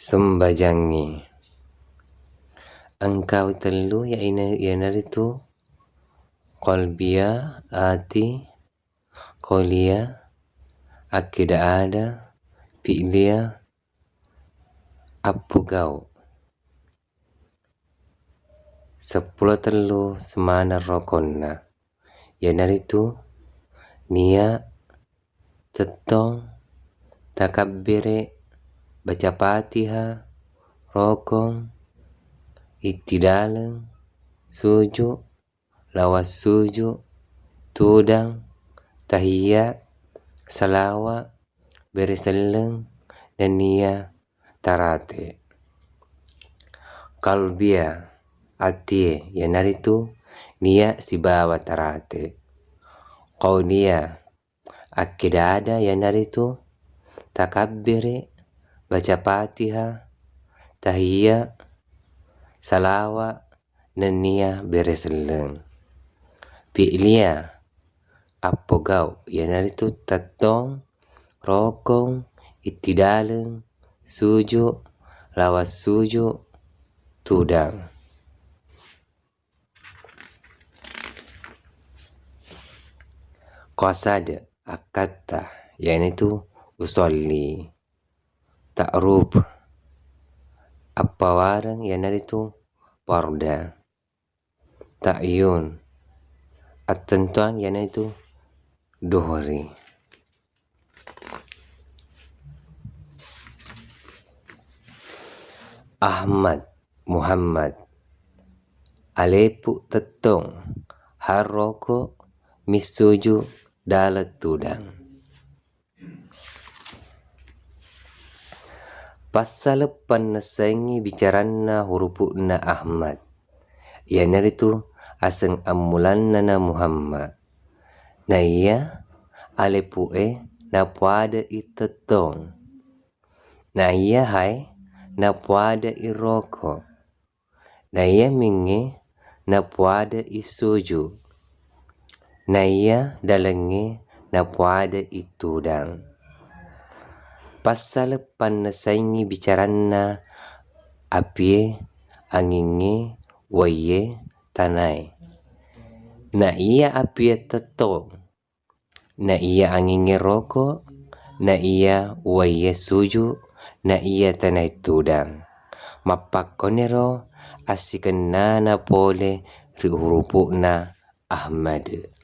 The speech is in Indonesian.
Sembajangi engkau telu ya inaritu qalbiya ati qawliya akida ada fi'liya appugau 10 telu semana rokonna yanaritu nia tettong takabbire baca Fatihah rokong itidaleng sujud lawas sujud tudang tahiyat salawat bereselleng dan nia tarate qalbiya atie yanaritu nia sibawa tarate qawliya akidada yanaritu takabbire baca Fatihah tahiyat salawat dan nia bereselleng fi'liya appogau yanaritu tattong rokong itidaleng sujud lawas sujud tudang qasada akatta yanaitu usolli ta'rub appawareng yanaritu parda ta'yun at-tentuang yanaitu duhri Ahmad Muhammad alepu tettong harroko misuju dalat tudang pasalepan nasaingi bicaranna hurupna Ahmad yanaritu aseng ammulanna na Muhammad naiya alepue na puada itettong naiya hai na puada iroko naiya minge na puada isuju naiya dalenge na puada itudang pasalepan nasaingi bicaranna apie anginge waye tanai na iya apie tettong na iya anginge roko na iya waye suju na iya tanai tudang mappakonero asikenana pole ri hurupuna Ahmad.